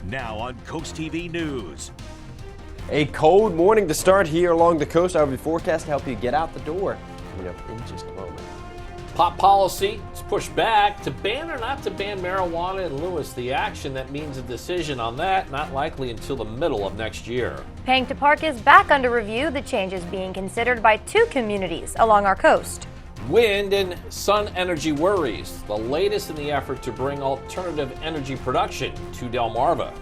Now on Coast TV News. A cold morning to start here along the coast. Our forecast to help you get out the door coming up in just a moment. Pop policy is pushed back to ban or not to ban marijuana in Lewis. The action that means a decision on that not likely until the middle of next year. Paying to park is back under review. The change is being considered by 2 communities along our coast. Wind and sun energy worries, the latest in the effort to bring alternative energy production to Delmarva.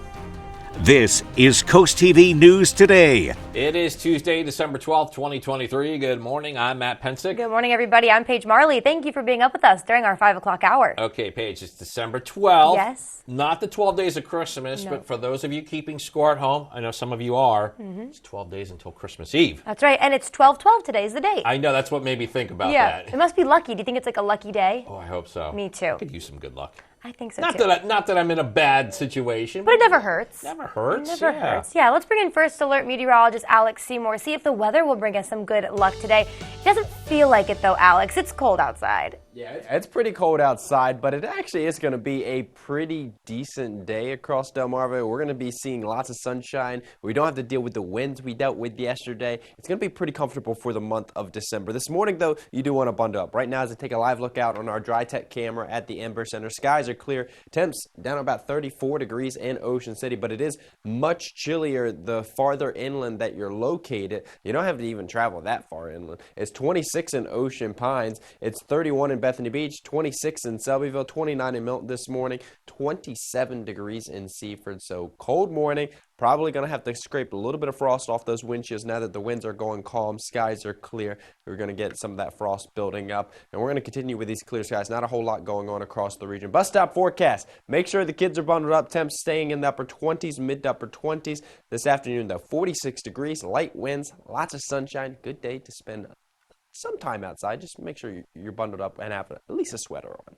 This is Coast TV News Today. It is Tuesday, December 12th, 2023. Good morning. I'm Matt Pensick. Good morning, everybody. I'm Paige Marley. Thank you for being up with us during our 5 o'clock hour. Okay, Paige, it's December 12th. Yes. Not the 12 days of Christmas, No. but for those of you keeping score at home, I know some of you are, It's 12 days until Christmas Eve. That's right. And it's 12/12. Today's the date. I know, that's what made me think about Yeah. that. It must be lucky. Do you think it's like a lucky day? Oh, I hope so. Me too. I could use some good luck. I think so Not too. that I'm in a bad situation. But it never hurts. Never hurts. It never hurts. Yeah, let's bring in First Alert meteorologist Alex Seymour. See if the weather will bring us some good luck today. It doesn't feel like it though, Alex. It's cold outside. Yeah, it's pretty cold outside, but it actually is going to be a pretty decent day across Delmarva. We're going to be seeing lots of sunshine. We don't have to deal with the winds we dealt with yesterday. It's going to be pretty comfortable for the month of December. This morning, though, you do want to bundle up. Right now, as I take a live look out on our dry tech camera at the Ember Center, skies are clear. Temps down about 34 degrees in Ocean City, but it is much chillier the farther inland that you're located. You don't have to even travel that far inland. It's 26 in Ocean Pines. It's 31 in Bethany Beach, 26 in Selbyville, 29 in Milton this morning, 27 degrees in Seaford. So cold morning, probably going to have to scrape a little bit of frost off those windshields now that the winds are going calm, skies are clear. We're going to get some of that frost building up, and we're going to continue with these clear skies. Not a whole lot going on across the region. Bus stop forecast. Make sure the kids are bundled up. Temps staying in the upper 20s, mid to upper 20s. This afternoon, though, 46 degrees, light winds, lots of sunshine. Good day to spend some time outside. Just make sure you're bundled up and have at least a sweater on.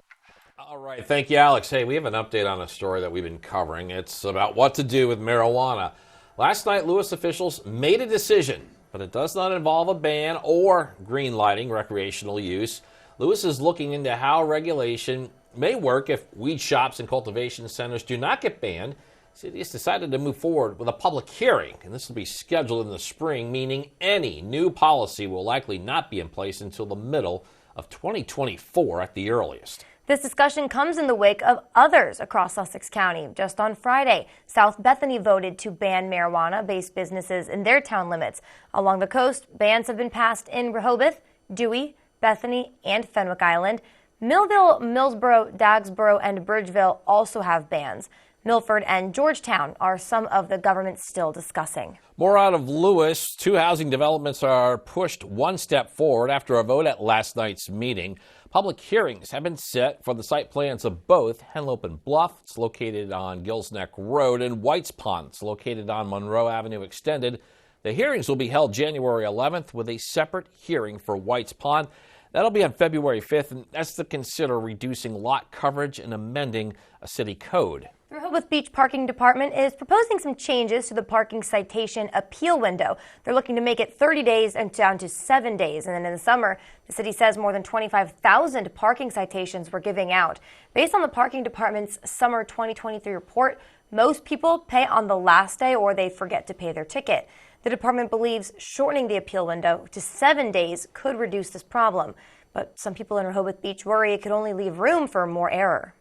All right. Thank you, Alex. Hey, we have an update on a story that we've been covering. It's about what to do with marijuana. Last night, Lewis officials made a decision, but it does not involve a ban or green lighting recreational use. Lewis is looking into how regulation may work if weed shops and cultivation centers do not get banned. The city has decided to move forward with a public hearing, and this will be scheduled in the spring, meaning any new policy will likely not be in place until the middle of 2024 at the earliest. This discussion comes in the wake of others across Sussex County. Just on Friday, South Bethany voted to ban marijuana-based businesses in their town limits. Along the coast, bans have been passed in Rehoboth, Dewey, Bethany, and Fenwick Island. Millville, Millsboro, Dagsboro, and Bridgeville also have bans. Milford and Georgetown are some of the governments still discussing. More out of Lewis. 2 housing developments are pushed one step forward after a vote at last night's meeting. Public hearings have been set for the site plans of both Henlope and Bluff. It's located on Gills Neck Road, and White's Pond. It's located on Monroe Avenue Extended. The hearings will be held January 11th with a separate hearing for White's Pond. That'll be on February 5th, and that's to consider reducing lot coverage and amending a city code. The Rehoboth Beach Parking Department is proposing some changes to the parking citation appeal window. They're looking to make it 30 days and down to 7 days. And then in the summer, the city says more than 25,000 parking citations were giving out. Based on the Parking Department's summer 2023 report, most people pay on the last day or they forget to pay their ticket. The department believes shortening the appeal window to 7 days could reduce this problem. But some people in Rehoboth Beach worry it could only leave room for more error.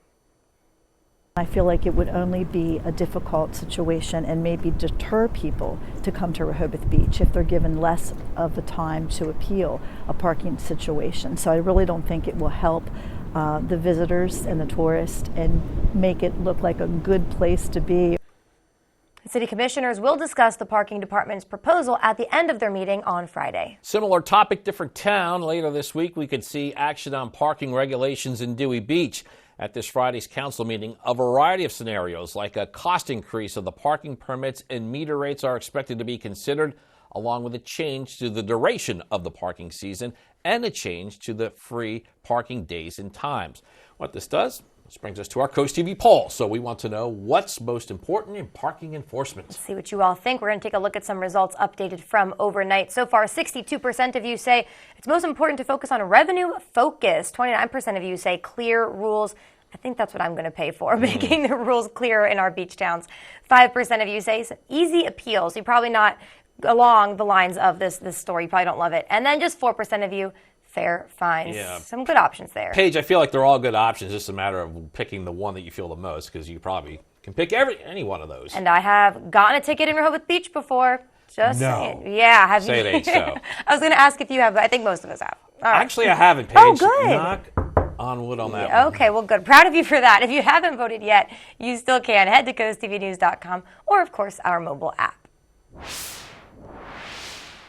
I feel like it would only be a difficult situation and maybe deter people to come to Rehoboth Beach if they're given less of the time to appeal a parking situation. So I really don't think it will help the visitors and the tourists and make it look like a good place to be. The city commissioners will discuss the parking department's proposal at the end of their meeting on Friday. Similar topic, different town. Later this week, we could see action on parking regulations in Dewey Beach. At this Friday's council meeting, a variety of scenarios like a cost increase of the parking permits and meter rates are expected to be considered, along with a change to the duration of the parking season and a change to the free parking days and times. What this does, this brings us to our Coast TV poll. So we want to know what's most important in parking enforcement. Let's see what you all think. We're going to take a look at some results updated from overnight. So far, 62% of you say it's most important to focus on revenue focus. 29% of you say clear rules I think that's what I'm going to pay for, making the rules clearer in our beach towns. 5% of you say easy appeals. You're probably not along the lines of this story. You probably don't love it. And then just 4% of you, fair fines. Yeah. Some good options there. Paige, I feel like they're all good options. It's just a matter of picking the one that you feel the most, because you probably can pick any one of those. And I have gotten a ticket in Rehoboth Beach before. Just saying. Yeah, have Say you? it ain't so. I was going to ask if you have, but I think most of us have. All right. Actually, I haven't, Paige. Oh, good. Knock on wood on that one. Okay, well, good. Proud of you for that. If you haven't voted yet, you still can. Head to coasttvnews.com or, of course, our mobile app.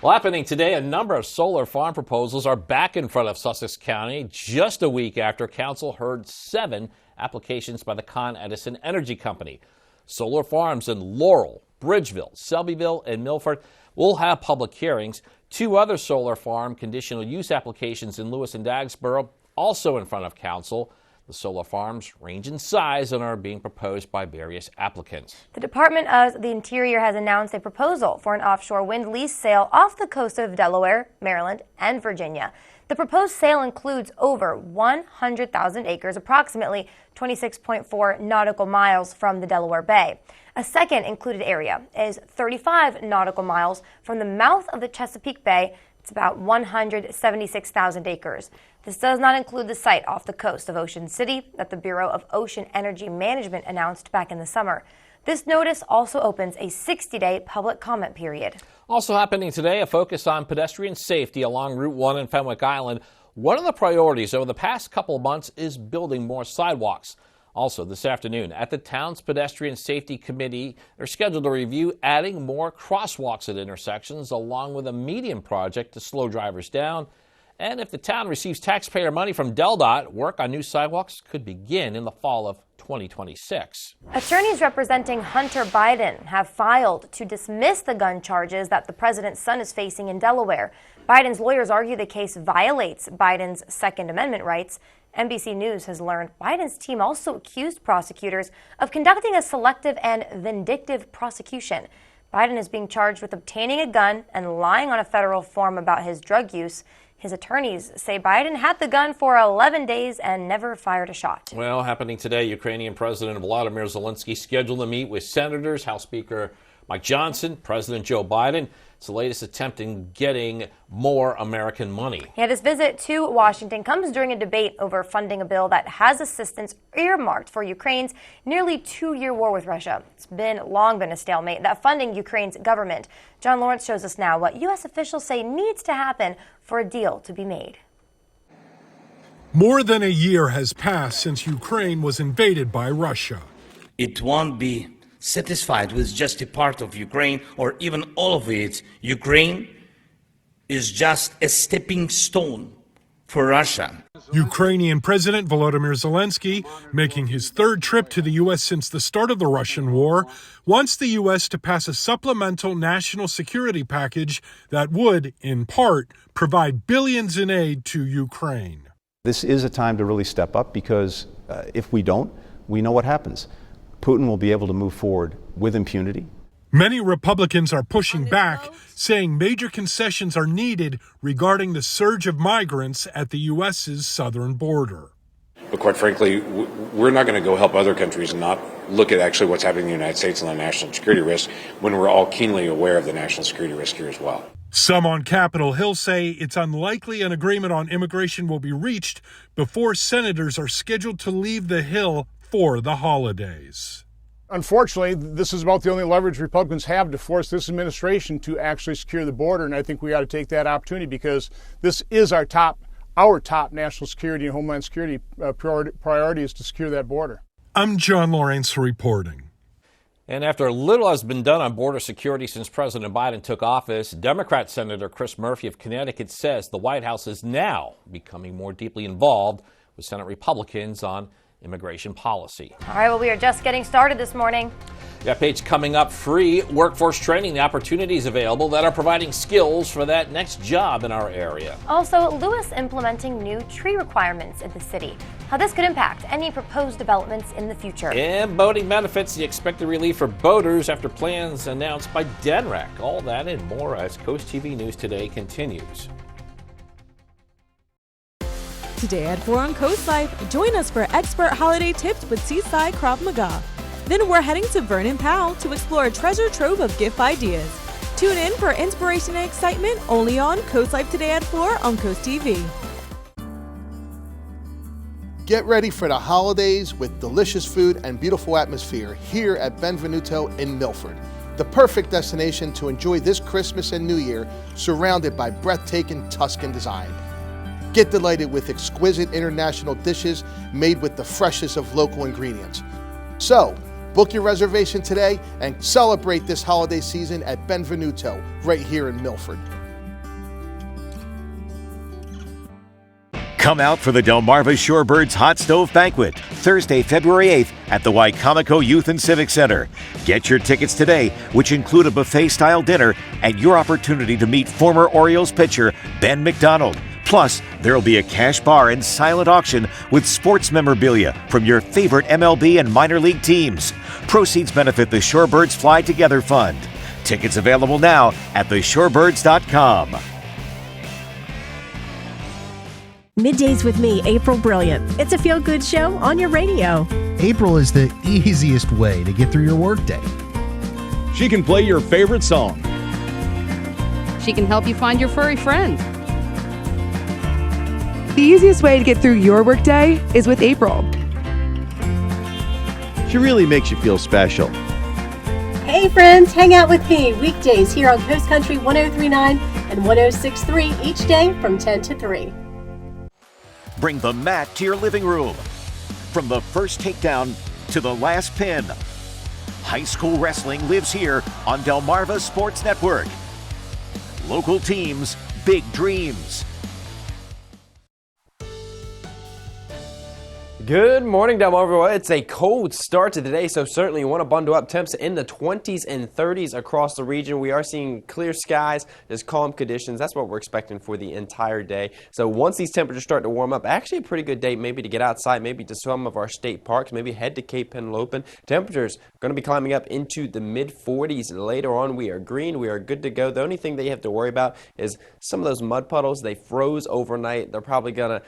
Well, happening today, a number of solar farm proposals are back in front of Sussex County just a week after Council heard 7 applications by the Con Edison Energy Company. Solar farms in Laurel, Bridgeville, Selbyville, and Milford will have public hearings. 2 other solar farm conditional use applications in Lewis and Dagsboro also in front of Council. The solar farms range in size and are being proposed by various applicants. The Department of the Interior has announced a proposal for an offshore wind lease sale off the coast of Delaware, Maryland, and Virginia. The proposed sale includes over 100,000 acres, approximately 26.4 nautical miles from the Delaware Bay. A second included area is 35 nautical miles from the mouth of the Chesapeake Bay. It's about 176,000 acres. This does not include the site off the coast of Ocean City that the Bureau of Ocean Energy Management announced back in the summer. This notice also opens a 60-day public comment period. Also happening today, a focus on pedestrian safety along Route 1 in Fenwick Island. One of the priorities over the past couple of months is building more sidewalks. Also this afternoon, at the town's Pedestrian Safety Committee, they're scheduled to review adding more crosswalks at intersections, along with a median project to slow drivers down. And if the town receives taxpayer money from DelDOT, work on new sidewalks could begin in the fall of 2026. Attorneys representing Hunter Biden have filed to dismiss the gun charges that the president's son is facing in Delaware. Biden's lawyers argue the case violates Biden's Second Amendment rights. NBC News has learned Biden's team also accused prosecutors of conducting a selective and vindictive prosecution. Biden is being charged with obtaining a gun and lying on a federal form about his drug use. His attorneys say Biden had the gun for 11 days and never fired a shot. Well, happening today, Ukrainian President Volodymyr Zelensky scheduled to meet with senators, House Speaker Mike Johnson, President Joe Biden. It's the latest attempt in getting more American money. Yeah, this visit to Washington comes during a debate over funding a bill that has assistance earmarked for Ukraine's nearly 2-year war with Russia. It's long been a stalemate, that funding Ukraine's government. John Lawrence shows us now what U.S. officials say needs to happen for a deal to be made. More than a year has passed since Ukraine was invaded by Russia. It won't be satisfied with just a part of Ukraine or even all of it. Ukraine is just a stepping stone for Russia. Ukrainian President Volodymyr Zelensky, making his 3rd trip to the U.S. since the start of the Russian war, wants the U.S. to pass a supplemental national security package that would, in part, provide billions in aid to Ukraine. This is a time to really step up because if we don't, we know what happens. Putin will be able to move forward with impunity. Many Republicans are pushing back, saying major concessions are needed regarding the surge of migrants at the U.S.'s southern border. But quite frankly, we're not going to go help other countries and not look at actually what's happening in the United States and the national security risk when we're all keenly aware of the national security risk here as well. Some on Capitol Hill say it's unlikely an agreement on immigration will be reached before senators are scheduled to leave the Hill for the holidays. Unfortunately, this is about the only leverage Republicans have to force this administration to actually secure the border, and I think we ought to take that opportunity because this is our top national security and homeland security priority is to secure that border. I'm John Lawrence reporting. And after little has been done on border security since President Biden took office, Democrat Senator Chris Murphy of Connecticut says the White House is now becoming more deeply involved with Senate Republicans on immigration policy. All right, well, we are just getting started this morning. That page coming up, free workforce training, the opportunities available that are providing skills for that next job in our area. Also, Lewis implementing new tree requirements in the city. How this could impact any proposed developments in the future. And boating benefits, the expected relief for boaters after plans announced by DENREC. All that and more as Coast TV News Today continues. today at 4 on Coast Life. Join us for expert holiday tips with Seaside Krav Maga. Then we're heading to Vernon Powell to explore a treasure trove of gift ideas. Tune in for inspiration and excitement only on Coast Life today at 4 on CoastTV. Get ready for the holidays with delicious food and beautiful atmosphere here at Benvenuto in Milford. The perfect destination to enjoy this Christmas and New Year, surrounded by breathtaking Tuscan design. Get delighted with exquisite international dishes made with the freshest of local ingredients. So, book your reservation today and celebrate this holiday season at Benvenuto, right here in Milford. Come out for the Delmarva Shorebirds Hot Stove Banquet, Thursday, February 8th at the Waikomico Youth and Civic Center. Get your tickets today, which include a buffet-style dinner and your opportunity to meet former Orioles pitcher Ben McDonald. Plus, there will be a cash bar and silent auction with sports memorabilia from your favorite MLB and minor league teams. Proceeds benefit the Shorebirds Fly Together Fund. Tickets available now at theshorebirds.com. Middays with me, April Brilliant. It's a feel-good show on your radio. April is the easiest way to get through your workday. She can play your favorite song. She can help you find your furry friend. The easiest way to get through your workday is with April. She really makes you feel special. Hey friends, hang out with me weekdays here on Coast Country 103.9 and 106.3 each day from 10 to 3. Bring the mat to your living room. From the first takedown to the last pin, high school wrestling lives here on Delmarva Sports Network. Local teams, big dreams. Good morning, Delmarva. It's a cold start to the day, so certainly you want to bundle up. Temps in the 20s and 30s across the region. We are seeing clear skies, just calm conditions. That's what we're expecting for the entire day. So once these temperatures start to warm up, actually a pretty good day maybe to get outside, maybe to some of our state parks, maybe head to Cape Penelope. Temperatures are going to be climbing up into the mid-40s. Later on, we are green. We are good to go. The only thing that you have to worry about is some of those mud puddles. They froze overnight. They're probably going to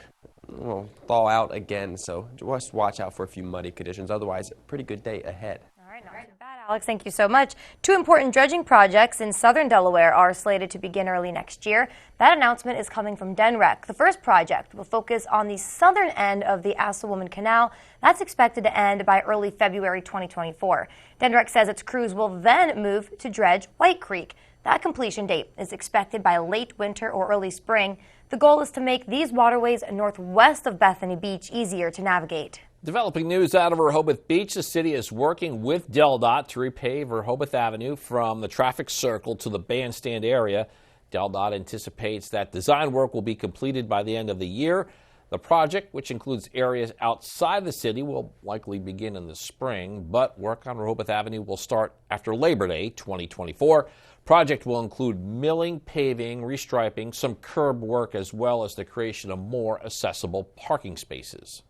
thaw out again, so just watch out for a few muddy conditions. Otherwise, a pretty good day ahead. All right, not too bad, Alex. Thank you so much. 2 important dredging projects in southern Delaware are slated to begin early next year. That announcement is coming from DenRec. The first project will focus on the southern end of the Assawoman Canal. That's expected to end by early February 2024. DenRec says its crews will then move to dredge White Creek. That completion date is expected by late winter or early spring. The goal is to make these waterways northwest of Bethany Beach easier to navigate. Developing news out of Rehoboth Beach. The city is working with DelDOT to repave Rehoboth Avenue from the traffic circle to the bandstand area. DelDOT anticipates that design work will be completed by the end of the year. The project, which includes areas outside the city, will likely begin in the spring, but work on Rehoboth Avenue will start after Labor Day 2024. Project will include milling, paving, restriping, some curb work, as well as the creation of more accessible parking spaces.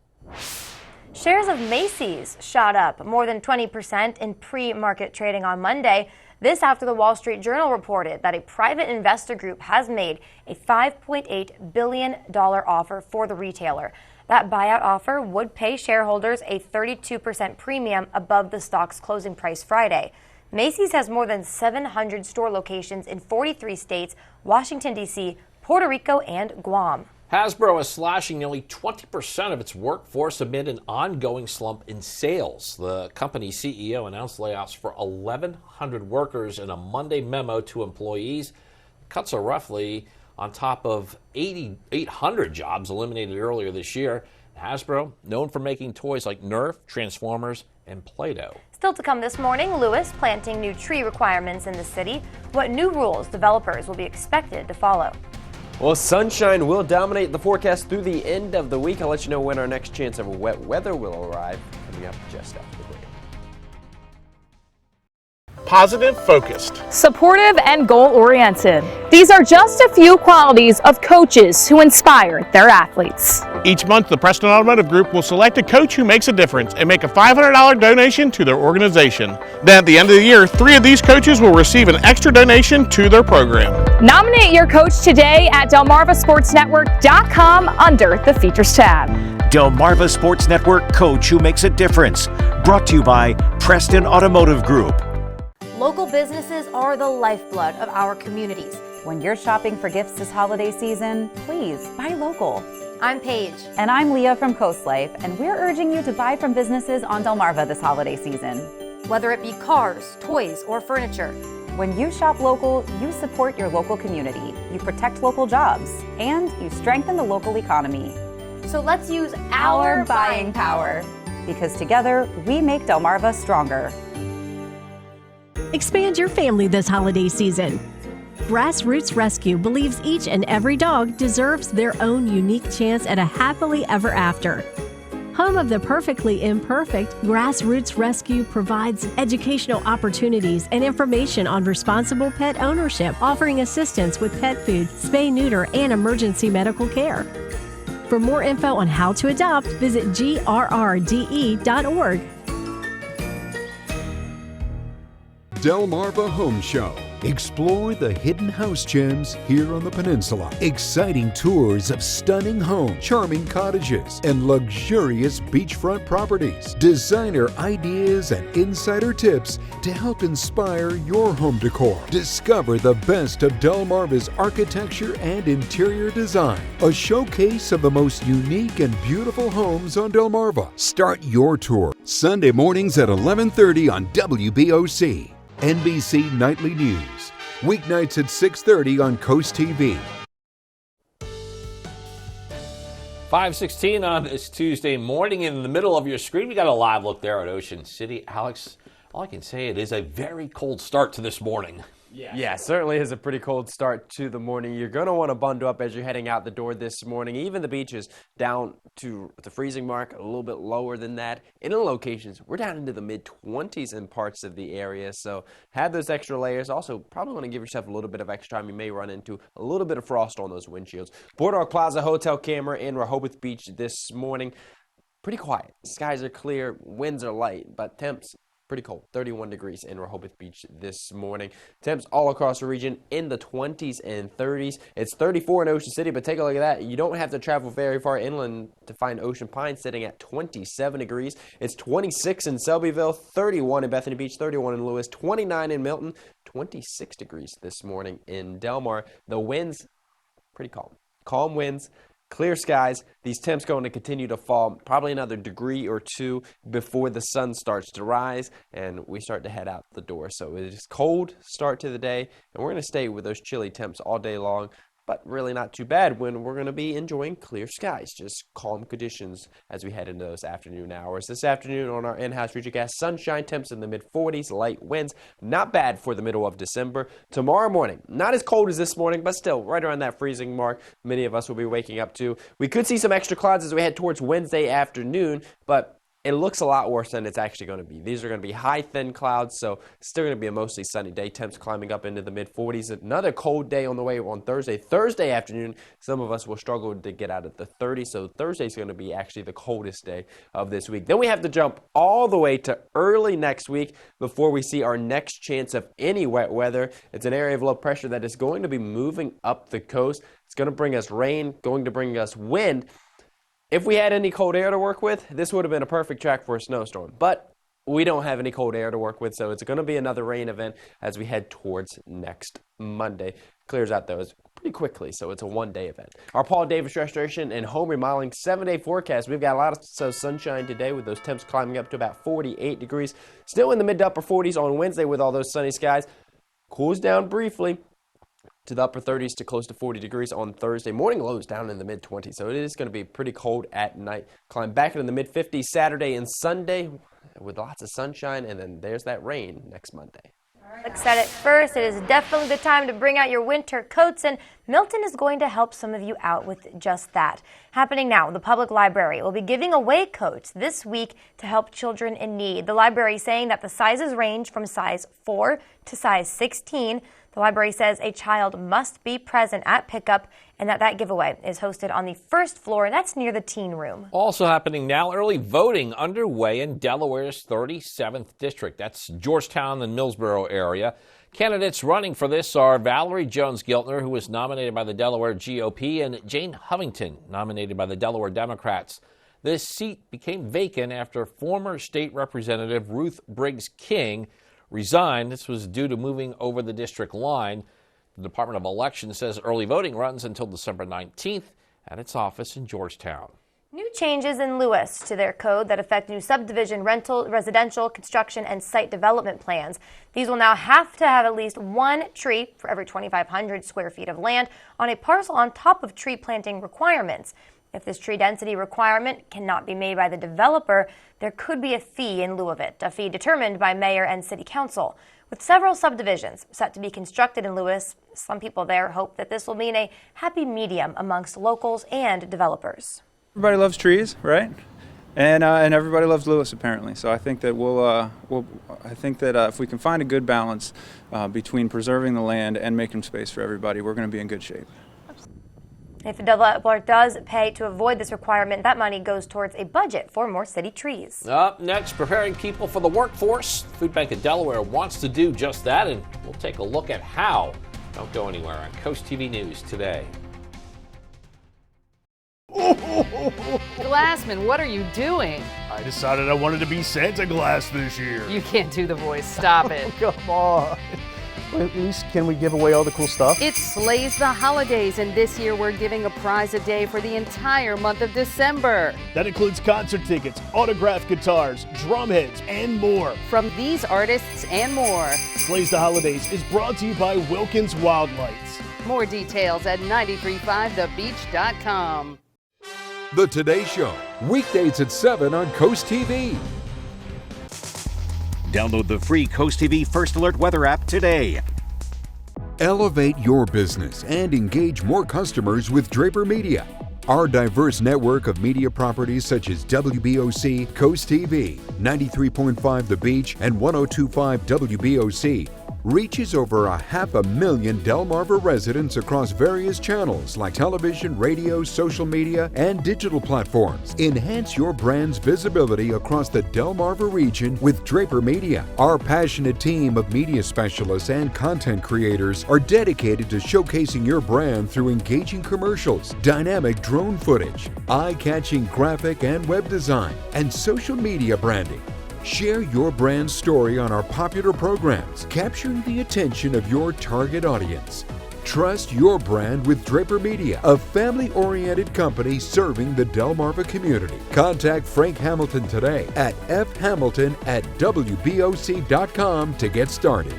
Shares of Macy's shot up more than 20% in pre-market trading on Monday. This after the Wall Street Journal reported that a private investor group has made a $5.8 billion offer for the retailer. That buyout offer would pay shareholders a 32% premium above the stock's closing price Friday. Macy's has more than 700 store locations in 43 states, Washington, D.C., Puerto Rico, and Guam. Hasbro is slashing nearly 20% of its workforce amid an ongoing slump in sales. The company's CEO announced layoffs for 1,100 workers in a Monday memo to employees. Cuts are roughly on top of 800 jobs eliminated earlier this year. Hasbro, known for making toys like Nerf, Transformers, and Play-Doh. Still to come this morning, Lewis planting new tree requirements in the city. What new rules developers will be expected to follow. Well, sunshine will dominate the forecast through the end of the week. I'll let you know when our next chance of wet weather will arrive, coming up just after the break. positive, focused, supportive, and goal-oriented. These are just a few qualities of coaches who inspire their athletes. Each month, the Preston Automotive Group will select a coach who makes a difference and make a $500 donation to their organization. Then at the end of the year, 3 of these coaches will receive an extra donation to their program. Nominate your coach today at DelmarvaSportsNetwork.com under the Features tab. Delmarva Sports Network Coach Who Makes a Difference. Brought to you by Preston Automotive Group. Local businesses are the lifeblood of our communities. When you're shopping for gifts this holiday season, please buy local. I'm Paige. And I'm Leah from Coast Life, and we're urging you to buy from businesses on Delmarva this holiday season. Whether it be cars, toys, or furniture. When you shop local, you support your local community, you protect local jobs, and you strengthen the local economy. So let's use our buying power. Because together, we make Delmarva stronger. Expand your family this holiday season. Grassroots Rescue believes each and every dog deserves their own unique chance at a happily ever after. Home of the perfectly imperfect, Grassroots Rescue provides educational opportunities and information on responsible pet ownership, offering assistance with pet food, spay, neuter, and emergency medical care. For more info on how to adopt, visit grrde.org. Delmarva Home Show. Explore the hidden house gems here on the peninsula. Exciting tours of stunning homes, charming cottages, and luxurious beachfront properties. Designer ideas and insider tips to help inspire your home decor. Discover the best of Delmarva's architecture and interior design. A showcase of the most unique and beautiful homes on Delmarva. Start your tour Sunday mornings at 11:30 on WBOC. NBC Nightly News. Weeknights at 6:30 on CoastTV. 5:16 on this Tuesday morning. In the middle of your screen, we got a live look there at Ocean City. Alex, all I can say, it is a very cold start to this morning. Yeah, certainly is a pretty cold start to the morning. You're going to want to bundle up as you're heading out the door this morning. Even the beaches down to the freezing mark, a little bit lower than that. In locations, we're down into the mid-20s in parts of the area, so have those extra layers. Also, probably want to give yourself a little bit of extra time. You may run into a little bit of frost on those windshields. Boardwalk Plaza Hotel camera in Rehoboth Beach this morning. Pretty quiet. Skies are clear, winds are light, but temps pretty cold, 31 degrees in Rehoboth Beach this morning. Temps all across the region in the 20s and 30s. It's 34 in Ocean City, but take a look at that. You don't have to travel very far inland to find Ocean Pines sitting at 27 degrees. It's 26 in Selbyville, 31 in Bethany Beach, 31 in Lewis, 29 in Milton, 26 degrees this morning in Delmar. The winds, pretty calm. Calm winds. Clear skies. These temps going to continue to fall probably another degree or two before the sun starts to rise and we start to head out the door. So it is cold start to the day, and we're going to stay with those chilly temps all day long, but really not too bad when we're going to be enjoying clear skies. Just calm conditions as we head into those afternoon hours. This afternoon on our in-house Futurecast, sunshine, temps in the mid-40s, light winds. Not bad for the middle of December. Tomorrow morning, not as cold as this morning, but still right around that freezing mark many of us will be waking up to. We could see some extra clouds as we head towards Wednesday afternoon, but it looks a lot worse than it's actually going to be. These are going to be high, thin clouds, so still going to be a mostly sunny day. Temps climbing up into the mid-40s. Another cold day on the way on Thursday. Thursday afternoon, some of us will struggle to get out of the 30s, so Thursday's going to be actually the coldest day of this week. Then we have to jump all the way to early next week before we see our next chance of any wet weather. It's an area of low pressure that is going to be moving up the coast. It's going to bring us rain, going to bring us wind. If we had any cold air to work with, this would have been a perfect track for a snowstorm. But we don't have any cold air to work with, so it's going to be another rain event as we head towards next Monday. Clears out, though, pretty quickly, so it's a one-day event. Our Paul Davis Restoration and Home Remodeling 7-day forecast. We've got a lot of sunshine today with those temps climbing up to about 48 degrees. Still in the mid to upper 40s on Wednesday with all those sunny skies. Cools down briefly to the upper 30s to close to 40 degrees on Thursday. Morning lows down in the mid-20s, so it is going to be pretty cold at night. Climb back into the mid-50s Saturday and Sunday with lots of sunshine, and then there's that rain next Monday. All Alex said it first, it is definitely the time to bring out your winter coats, and Milton is going to help some of you out with just that. Happening now, the public library will be giving away coats this week to help children in need. The library saying that the sizes range from size 4 to size 16. The library says a child must be present at pickup and that giveaway is hosted on the first floor, and that's near the teen room. Also happening now, early voting underway in Delaware's 37th district. That's Georgetown and Millsboro area. Candidates running for this are Valerie Jones-Giltner, who was nominated by the Delaware GOP, and Jane Hovington, nominated by the Delaware Democrats. This seat became vacant after former state representative Ruth Briggs King resigned. This was due to moving over the district line. The Department of Elections says early voting runs until December 19th at its office in Georgetown. New changes in Lewis to their code that affect new subdivision, rental, residential, construction, and site development plans. These will now have to have at least one tree for every 2,500 square feet of land on a parcel on top of tree planting requirements. If this tree density requirement cannot be made by the developer, there could be a fee in lieu of it, a fee determined by mayor and city council. With several subdivisions set to be constructed in Lewis, some people there hope that this will mean a happy medium amongst locals and developers. Everybody loves trees, right? And everybody loves Lewis apparently. So I think that if we can find a good balance between preserving the land and making space for everybody, we're going to be in good shape. If a developer does pay to avoid this requirement, that money goes towards a budget for more city trees. Up next, preparing people for the workforce. Food Bank of Delaware wants to do just that, and we'll take a look at how. Don't go anywhere on CoastTV News today. Glassman, what are you doing? I decided I wanted to be Santa Claus this year. You can't do the voice. Stop it. Come on. At least can we give away all the cool stuff? It slays the holidays, and this year we're giving a prize a day for the entire month of December. That includes concert tickets, autographed guitars, drum heads, and more. From these artists and more. Slays the Holidays is brought to you by Wilkins Wildlights. More details at 935thebeach.com. The Today Show, weekdays at 7 on CoastTV. Download the free CoastTV First Alert weather app today. Elevate your business and engage more customers with Draper Media. Our diverse network of media properties such as WBOC, CoastTV, 93.5 The Beach, and 102.5 WBOC reaches over 500,000 Delmarva residents across various channels like television, radio, social media, and digital platforms. Enhance your brand's visibility across the Delmarva region with Draper Media. Our passionate team of media specialists and content creators are dedicated to showcasing your brand through engaging commercials, dynamic drone footage, eye-catching graphic and web design, and social media branding. Share your brand story on our popular programs, capturing the attention of your target audience. Trust your brand with Draper Media, a family-oriented company serving the Delmarva community. Contact Frank Hamilton today at fhamilton@wboc.com to get started.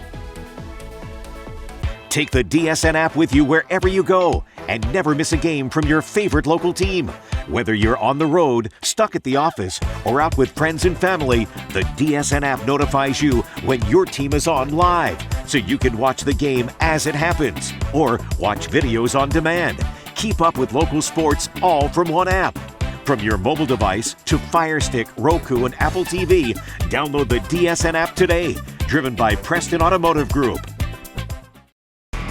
Take the DSN app with you wherever you go and never miss a game from your favorite local team. Whether you're on the road, stuck at the office, or out with friends and family, the DSN app notifies you when your team is on live, so you can watch the game as it happens or watch videos on demand. Keep up with local sports all from one app. From your mobile device to Fire Stick, Roku, and Apple TV, download the DSN app today. Driven by Preston Automotive Group.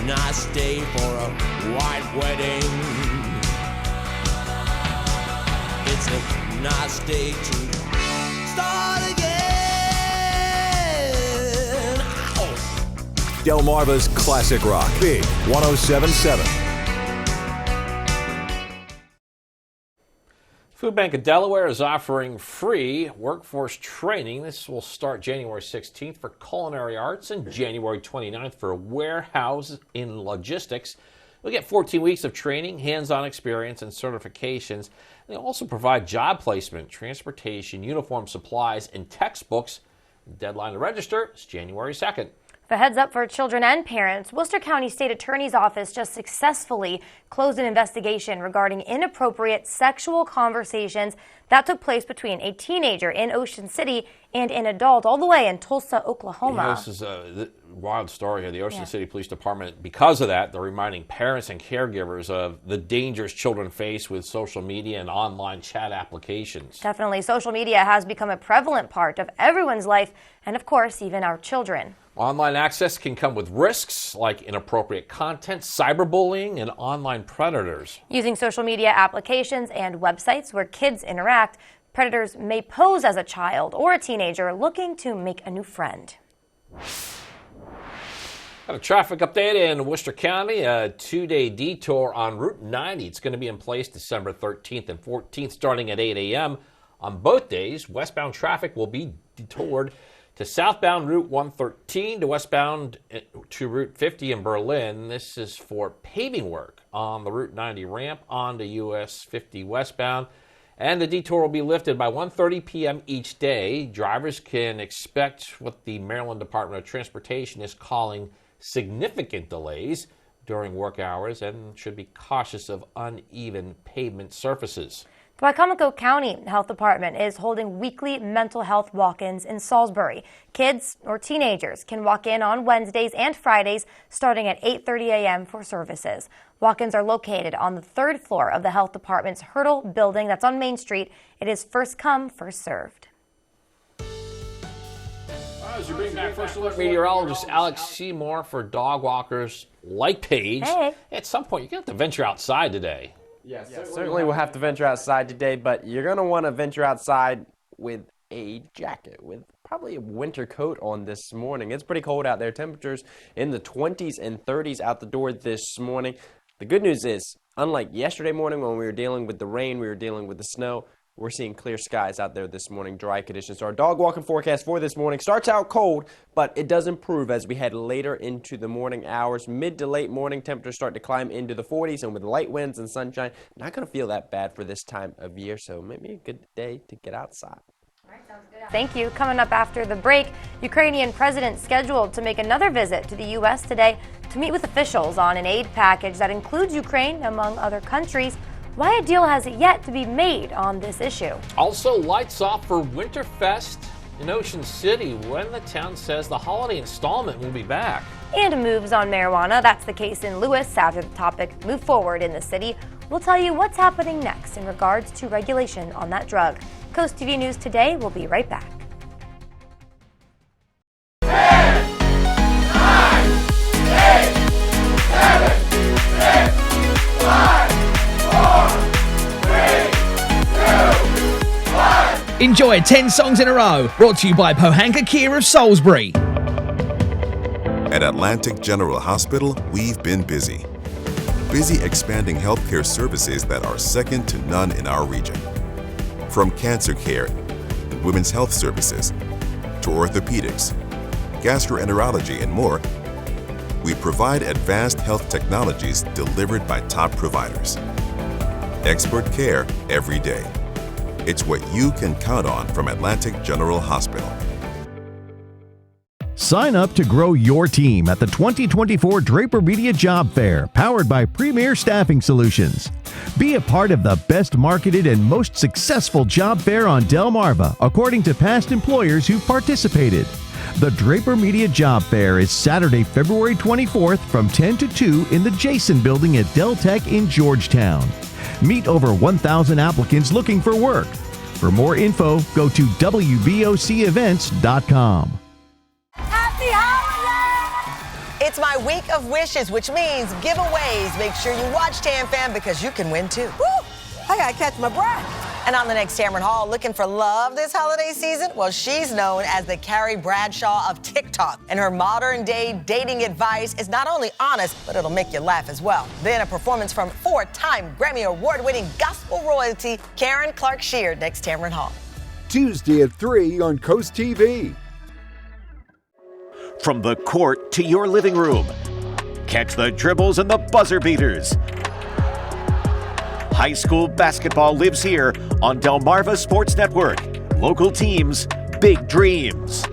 Nice day for a white wedding. It's a nice day to start again. Ow. Delmarva's classic rock, Big 107.7. Food Bank of Delaware is offering free workforce training. This will start January 16th for culinary arts and January 29th for warehouse in logistics. You'll get 14 weeks of training, hands-on experience, and certifications. They also provide job placement, transportation, uniform supplies, and textbooks. The deadline to register is January 2nd. The heads up for children and parents, Worcester County State Attorney's Office just successfully closed an investigation regarding inappropriate sexual conversations that took place between a teenager in Ocean City and an adult all the way in Tulsa, Oklahoma. This is wild story here. The Ocean City Police Department, because of that, they're reminding parents and caregivers of the dangers children face with social media and online chat applications. Definitely. Social media has become a prevalent part of everyone's life, and of course, even our children. Online access can come with risks like inappropriate content, cyberbullying, and online predators. Using social media applications and websites where kids interact, predators may pose as a child or a teenager looking to make a new friend. Got a traffic update in Worcester County, a 2-day detour on Route 90. It's going to be in place December 13th and 14th starting at 8 a.m. On both days, westbound traffic will be detoured to southbound Route 113 to westbound to Route 50 in Berlin. This is for paving work on the Route 90 ramp onto US 50 westbound. And the detour will be lifted by 1:30 p.m. each day. Drivers can expect what the Maryland Department of Transportation is calling significant delays during work hours and should be cautious of uneven pavement surfaces. The Wicomico County Health Department is holding weekly mental health walk-ins in Salisbury. Kids or teenagers can walk in on Wednesdays and Fridays starting at 8:30 a.m. for services. Walk-ins are located on the 3rd floor of the health department's Hurdle building that's on Main Street. It is first come, first served. As you bring back First Alert meteorologist Alex Seymour for dog walkers like Paige. Hey. At some point, you're going to have to venture outside today. Yes, certainly we'll have to venture outside today, but you're going to want to venture outside with a jacket, with probably a winter coat on this morning. It's pretty cold out there. Temperatures in the 20s and 30s out the door this morning. The good news is, unlike yesterday morning when we were dealing with the rain, we were dealing with the snow, we're seeing clear skies out there this morning, dry conditions. So our dog walking forecast for this morning starts out cold, but it does improve as we head later into the morning hours. Mid to late morning, temperatures start to climb into the 40s, and with light winds and sunshine, not going to feel that bad for this time of year. So maybe a good day to get outside. Thank you. Coming up after the break, Ukrainian president scheduled to make another visit to the U.S. today to meet with officials on an aid package that includes Ukraine, among other countries. Why a deal has yet to be made on this issue. Also, lights off for Winterfest in Ocean City when the town says the holiday installment will be back. And moves on marijuana. That's the case in Lewis after the topic moved forward in the city. We'll tell you what's happening next in regards to regulation on that drug. CoastTV News Today will be right back. 10, 9, 8, 7, 6, 5, 4, 3, 2, 1. Enjoy 10 songs in a row, brought to you by Pohanka Kia of Salisbury. At Atlantic General Hospital, we've been busy. Busy expanding healthcare services that are second to none in our region. From cancer care and women's health services to orthopedics, gastroenterology, and more, we provide advanced health technologies delivered by top providers. Expert care every day. It's what you can count on from Atlantic General Hospital. Sign up to grow your team at the 2024 Draper Media Job Fair, powered by Premier Staffing Solutions. Be a part of the best marketed and most successful job fair on Delmarva, according to past employers who've participated. The Draper Media Job Fair is Saturday, February 24th from 10 to 2 in the Jason Building at Del Tech in Georgetown. Meet over 1,000 applicants looking for work. For more info, go to wbocevents.com. Happy holidays! It's my week of wishes, which means giveaways. Make sure you watch TamFam because you can win too. Woo! I gotta catch my breath. And on the next Tamron Hall, looking for love this holiday season? Well, she's known as the Carrie Bradshaw of TikTok. And her modern day dating advice is not only honest, but it'll make you laugh as well. Then a performance from 4-time Grammy Award-winning gospel royalty, Karen Clark-Sheard, next Tamron Hall. Tuesday at 3 on CoastTV. From the court to your living room, catch the dribbles and the buzzer beaters. High school basketball lives here on Delmarva Sports Network. Local teams, big dreams.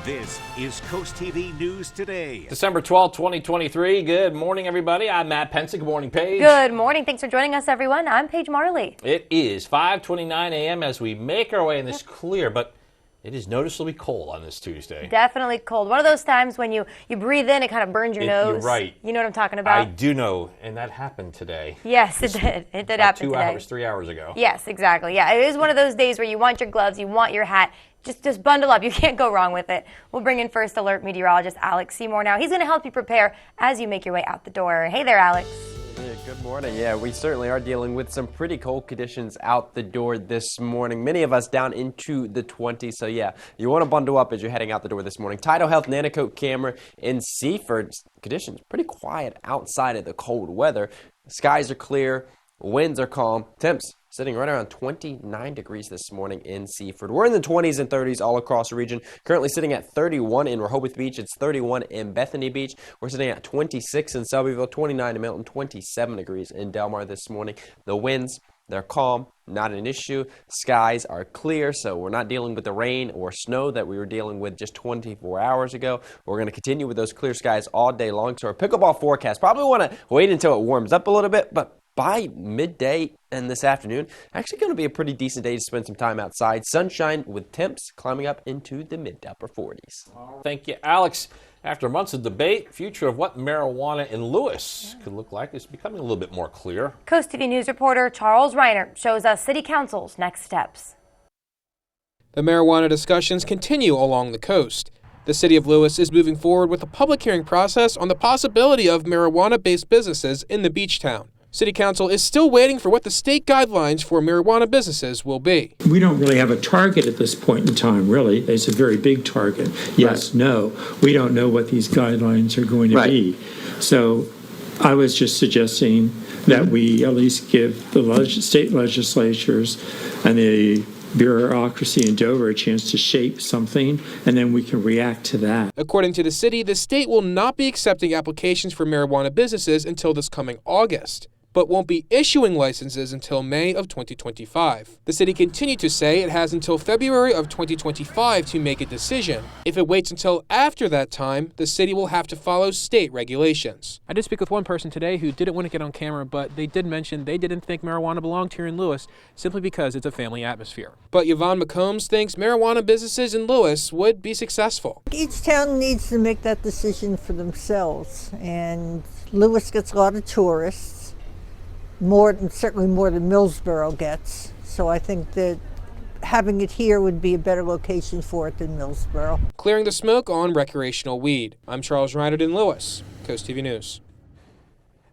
This is Coast TV News Today. December 12, 2023. Good morning, everybody. I'm Matt Pensick. Good morning, Paige. Good morning. Thanks for joining us, everyone. I'm Paige Marley. It is 5:29 a.m. as we make our way in this clear but It is noticeably cold on this Tuesday. Definitely cold. One of those times when you breathe in, it kind of burns your nose. You're right. You know what I'm talking about? I do know, and that happened today. Yes, it did. It did happen today. 2 hours, 3 hours ago. Yes, exactly. Yeah, it is one of those days where you want your gloves, you want your hat. Just bundle up. You can't go wrong with it. We'll bring in First Alert meteorologist Alex Seymour now. He's going to help you prepare as you make your way out the door. Hey there, Alex. Yeah, good morning. Yeah, we certainly are dealing with some pretty cold conditions out the door this morning. Many of us down into the 20s. So yeah, you want to bundle up as you're heading out the door this morning. Tidal Health Nanocoat camera in Seaford. Conditions pretty quiet outside of the cold weather. Skies are clear. Winds are calm. Temps sitting right around 29 degrees this morning in Seaford. We're in the 20s and 30s all across the region. Currently sitting at 31 in Rehoboth Beach. It's 31 in Bethany Beach. We're sitting at 26 in Selbyville, 29 in Milton, 27 degrees in Del Mar this morning. The winds, they're calm, not an issue. Skies are clear, so we're not dealing with the rain or snow that we were dealing with just 24 hours ago. We're going to continue with those clear skies all day long. So our pickleball forecast, probably want to wait until it warms up a little bit, but by midday and this afternoon, actually going to be a pretty decent day to spend some time outside. Sunshine with temps climbing up into the mid to upper 40s. Thank you, Alex. After months of debate, future of what marijuana in Lewis could look like is becoming a little bit more clear. CoastTV News reporter Charles Reiner shows us City Council's next steps. The marijuana discussions continue along the coast. The City of Lewis is moving forward with a public hearing process on the possibility of marijuana-based businesses in the beach town. City Council is still waiting for what the state guidelines for marijuana businesses will be. We don't really have a target at this point in time, really. It's a very big target. Yes, no. We don't know what these guidelines are going to be. So I was just suggesting that we at least give the state legislatures and the bureaucracy in Dover a chance to shape something, and then we can react to that. According to the city, the state will not be accepting applications for marijuana businesses until this coming August, but won't be issuing licenses until May of 2025. The city continued to say it has until February of 2025 to make a decision. If it waits until after that time, the city will have to follow state regulations. I did speak with one person today who didn't want to get on camera, but they did mention they didn't think marijuana belonged here in Lewis simply because it's a family atmosphere. But Yvonne McCombs thinks marijuana businesses in Lewis would be successful. Each town needs to make that decision for themselves, and Lewis gets a lot of tourists. Certainly more than Millsboro gets. So I think that having it here would be a better location for it than Millsboro. Clearing the smoke on recreational weed. I'm Charles Reiner in Lewis, CoastTV News.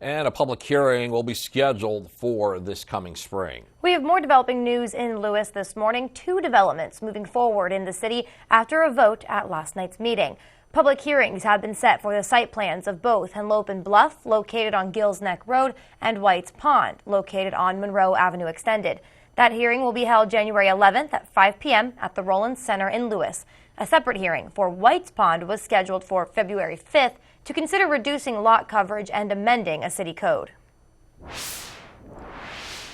And a public hearing will be scheduled for this coming spring. We have more developing news in Lewis this morning. 2 developments moving forward in the city after a vote at last night's meeting. Public hearings have been set for the site plans of both Henlopen Bluff, located on Gills Neck Road, and White's Pond, located on Monroe Avenue Extended. That hearing will be held January 11th at 5 p.m. at the Rollins Center in Lewis. A separate hearing for White's Pond was scheduled for February 5th to consider reducing lot coverage and amending a city code.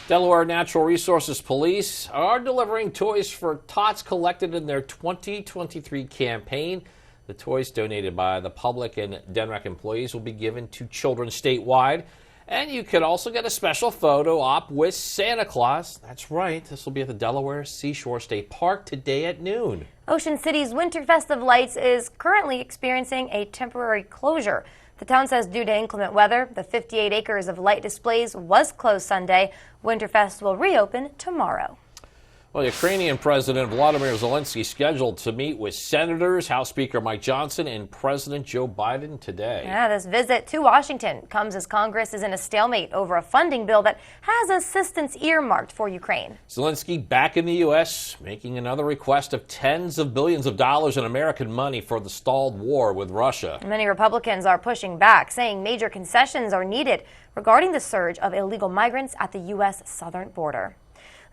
Delaware Natural Resources Police are delivering toys for tots collected in their 2023 campaign. The toys donated by the public and DNREC employees will be given to children statewide. And you could also get a special photo op with Santa Claus. That's right, this will be at the Delaware Seashore State Park today at noon. Ocean City's Winterfest of Lights is currently experiencing a temporary closure. The town says due to inclement weather, the 58 acres of light displays was closed Sunday. Winterfest will reopen tomorrow. Well, Ukrainian President Volodymyr Zelensky scheduled to meet with senators, House Speaker Mike Johnson, and President Joe Biden today. Yeah, this visit to Washington comes as Congress is in a stalemate over a funding bill that has assistance earmarked for Ukraine. Zelensky back in the U.S., making another request of tens of billions of dollars in American money for the stalled war with Russia. Many Republicans are pushing back, saying major concessions are needed regarding the surge of illegal migrants at the U.S. southern border.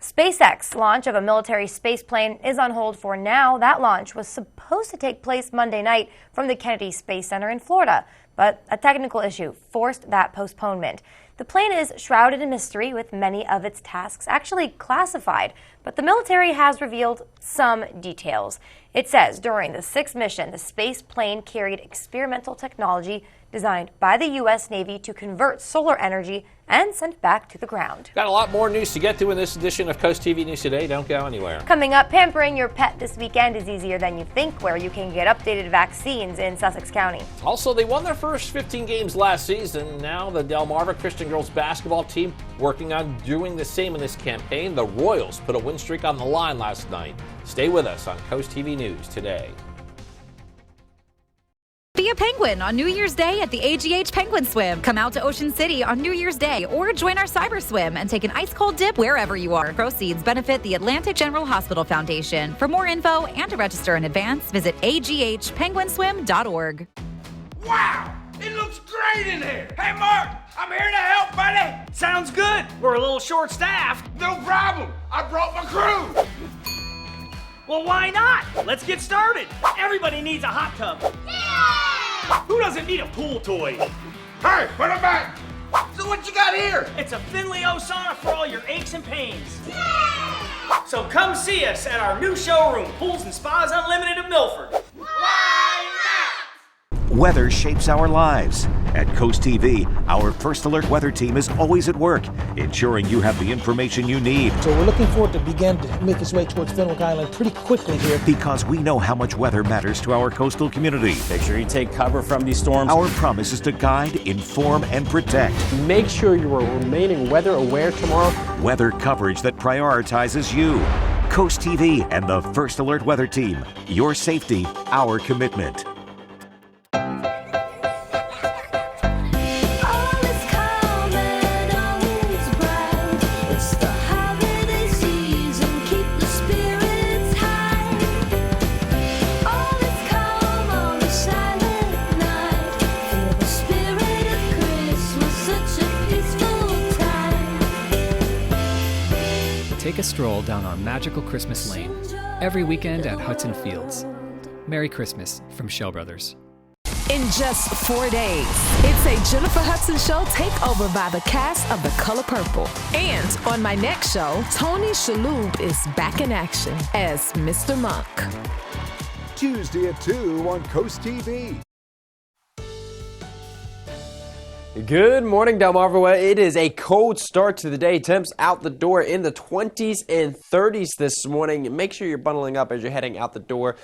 SpaceX launch of a military space plane is on hold for now. That launch was supposed to take place Monday night from the Kennedy Space Center in Florida, but a technical issue forced that postponement. The plane is shrouded in mystery, with many of its tasks actually classified, but the military has revealed some details. It says during the sixth mission, the space plane carried experimental technology designed by the U.S. Navy to convert solar energy and send it back to the ground. Got a lot more news to get to in this edition of Coast TV News Today. Don't go anywhere. Coming up, pampering your pet this weekend is easier than you think, where you can get updated vaccines in Sussex County. Also, they won their first 15 games last season. Now the Delmarva Christian girls basketball team working on doing the same in this campaign. The Royals put a win streak on the line last night. Stay with us on Coast TV News Today. Be a penguin on New Year's Day at the AGH Penguin Swim. Come out to Ocean City on New Year's Day or join our cyber swim and take an ice cold dip wherever you are. Proceeds benefit the Atlantic General Hospital Foundation. For more info and to register in advance, visit aghpenguinswim.org. Wow! It looks great in here! Hey, Mark! I'm here to help, buddy! Sounds good! We're a little short-staffed. No problem! I brought my crew! Well, why not? Let's get started! Everybody needs a hot tub. Yeah! Who doesn't need a pool toy? Hey, put it back! So what you got here? It's a Finley O sauna for all your aches and pains. Yeah! So come see us at our new showroom, Pools and Spas Unlimited of Milford. Why not? Weather shapes our lives. At Coast TV, our First Alert weather team is always at work, ensuring you have the information you need. So we're looking forward to begin to make its way towards Fenwick Island pretty quickly here. Because we know how much weather matters to our coastal community. Make sure you take cover from these storms. Our promise is to guide, inform, and protect. Make sure you are remaining weather aware tomorrow. Weather coverage that prioritizes you. Coast TV and the First Alert weather team. Your safety, our commitment. Take a stroll down our magical Christmas lane every weekend at Hudson Fields. Merry Christmas from Shell Brothers. In just 4 days, it's a Jennifer Hudson show takeover by the cast of The Color Purple. And on my next show, Tony Shalhoub is back in action as Mr. Monk. Tuesday at 2 on Coast TV. Good morning, Delmarva. It is a cold start to the day. Temps out the door in the 20s and 30s this morning. Make sure you're bundling up as you're heading out the door.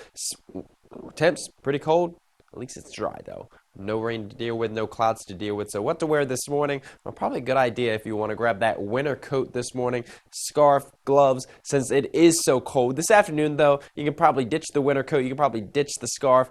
Temps pretty cold. At least it's dry, though. No rain to deal with, no clouds to deal with. So what to wear this morning? Well, probably a good idea if you want to grab that winter coat this morning. Scarf, gloves, since it is so cold. This afternoon, though, you can probably ditch the winter coat. You can probably ditch the scarf.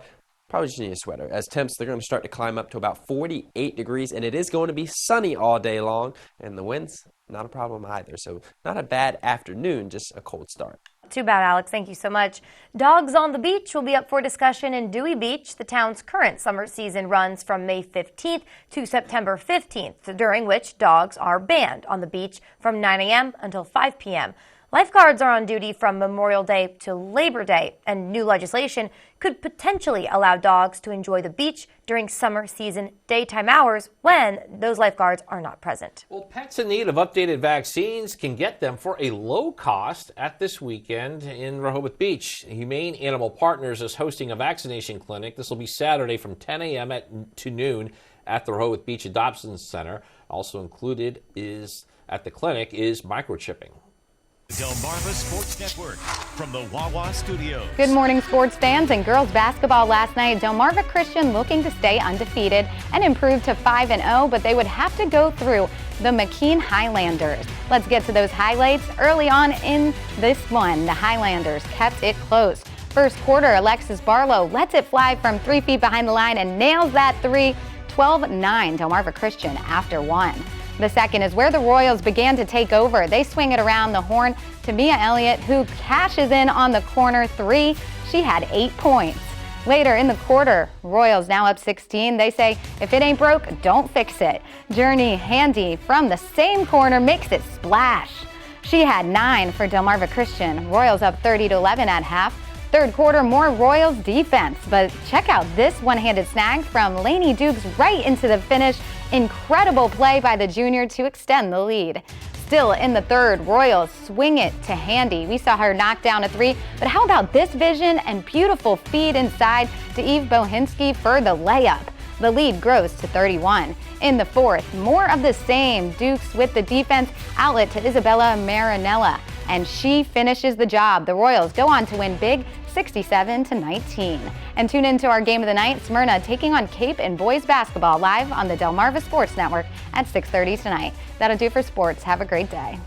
Probably just need a sweater, as temps, they're going to start to climb up to about 48 degrees, and it is going to be sunny all day long, and the winds, not a problem either. So not a bad afternoon, just a cold start. Too bad, Alex. Thank you so much. Dogs on the beach will be up for discussion in Dewey Beach. The town's current summer season runs from May 15th to September 15th, during which dogs are banned on the beach from 9 a.m. until 5 p.m. Lifeguards are on duty from Memorial Day to Labor Day, and new legislation could potentially allow dogs to enjoy the beach during summer season daytime hours when those lifeguards are not present. Well, pets in need of updated vaccines can get them for a low cost at this weekend in Rehoboth Beach. Humane Animal Partners is hosting a vaccination clinic. This will be Saturday from 10 a.m. to noon at the Rehoboth Beach Adoption Center. Also included at the clinic is microchipping. Delmarva Sports Network from the Wawa Studios. Good morning, sports fans. In girls basketball last night, Delmarva Christian looking to stay undefeated and improve to 5-0, but they would have to go through the McKean Highlanders. Let's get to those highlights. Early on in this one, the Highlanders kept it close. First quarter, Alexis Barlow lets it fly from 3 feet behind the line and nails that three. 12-9, Delmarva Christian after one. The second is where the Royals began to take over. They swing it around the horn to Mia Elliott, who cashes in on the corner three. She had 8 points. Later in the quarter, Royals now up 16. They say, if it ain't broke, don't fix it. Journey Handy from the same corner makes it splash. She had 9 for Delmarva Christian. Royals up 30-11 at half. Third quarter, more Royals defense, but check out this one-handed snag from Lainey Dukes right into the finish. Incredible play by the junior to extend the lead. Still in the third, Royals swing it to Handy. We saw her knock down a three, but how about this vision and beautiful feed inside to Eve Bohinski for the layup? The lead grows to 31. In the fourth, more of the same. Dukes with the defense, outlet to Isabella Marinella, and she finishes the job. The Royals go on to win big, 67-19. And tune into our game of the night, Smyrna taking on Cape in boys basketball, live on the Delmarva Sports Network at 6:30 tonight. That'll do for sports. Have a great day.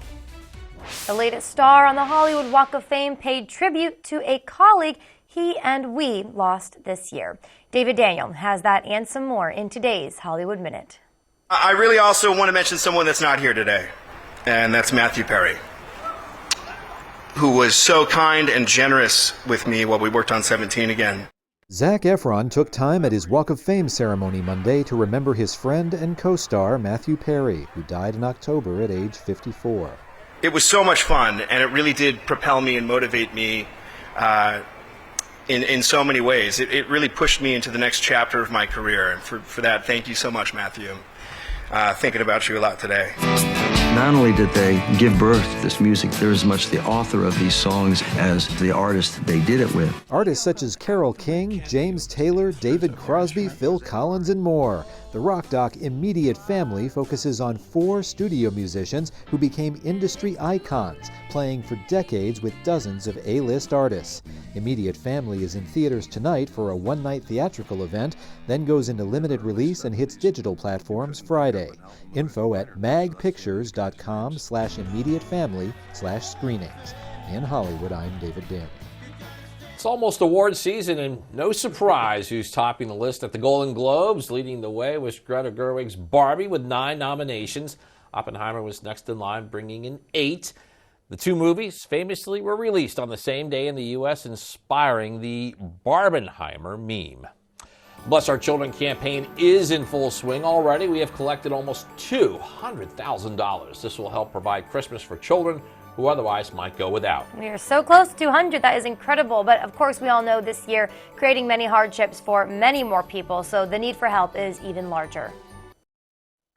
The latest star on the Hollywood Walk of Fame paid tribute to a colleague he and we lost this year. David Daniel has that and some more in today's Hollywood Minute. I really also want to mention someone that's not here today, and that's Matthew Perry, who was so kind and generous with me while we worked on 17 again. Zac Efron took time at his Walk of Fame ceremony Monday to remember his friend and co-star Matthew Perry, who died in October at age 54. It was so much fun, and it really did propel me and motivate me in so many ways. It really pushed me into the next chapter of my career, and for that, thank you so much, Matthew. Thinking about you a lot today. Not only did they give birth to this music, they're as much the author of these songs as the artist they did it with. Artists such as Carole King, James Taylor, David Crosby, Phil Collins, and more. The rock doc Immediate Family focuses on 4 studio musicians who became industry icons, playing for decades with dozens of A-list artists. Immediate Family is in theaters tonight for a one-night theatrical event, then goes into limited release and hits digital platforms Friday. Info at magpictures.com/immediatefamily/screenings. In Hollywood, I'm David Daniel. It's almost award season, and no surprise who's topping the list at the Golden Globes. Leading the way was Greta Gerwig's Barbie with 9 nominations. Oppenheimer was next in line, bringing in 8. The 2 movies famously were released on the same day in the U.S., inspiring the Barbenheimer meme. Bless Our Children campaign is in full swing already. We have collected almost $200,000. This will help provide Christmas for children who otherwise might go without. We are so close to 200. That is incredible. But of course, we all know this year creating many hardships for many more people. So the need for help is even larger.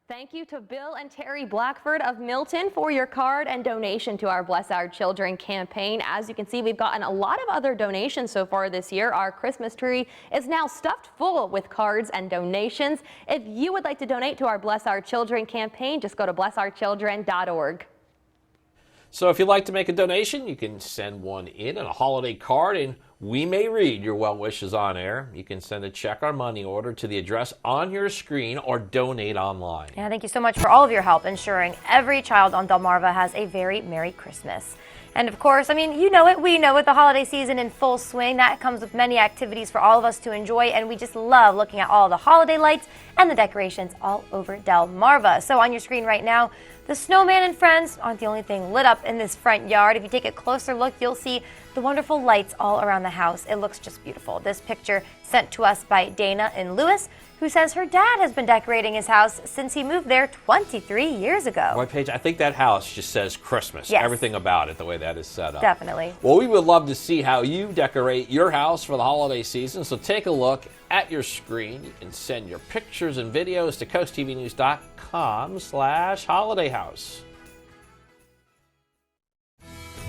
Thank you to Bill and Terry Blackford of Milton for your card and donation to our Bless Our Children campaign. As you can see, we've gotten a lot of other donations so far this year. Our Christmas tree is now stuffed full with cards and donations. If you would like to donate to our Bless Our Children campaign, just go to blessourchildren.org. So if you'd like to make a donation, you can send one in on a holiday card, and we may read your well wishes on air. You can send a check or money order to the address on your screen or donate online. Yeah, thank you so much for all of your help ensuring every child on Delmarva has a very Merry Christmas. And of course, I mean, you know it, we know it, the holiday season in full swing. That comes with many activities for all of us to enjoy, and we just love looking at all the holiday lights and the decorations all over Delmarva. So on your screen right now, the snowman and friends aren't the only thing lit up in this front yard. If you take a closer look, you'll see the wonderful lights all around the house. It looks just beautiful. This picture sent to us by Dana in Lewis, who says her dad has been decorating his house since he moved there 23 years ago. Boy, Paige, I think that house just says Christmas. Yes. Everything about it, the way that is set up. Definitely. Well, we would love to see how you decorate your house for the holiday season, so take a look at your screen. You can send your pictures and videos to coasttvnews.com/holidayhouse.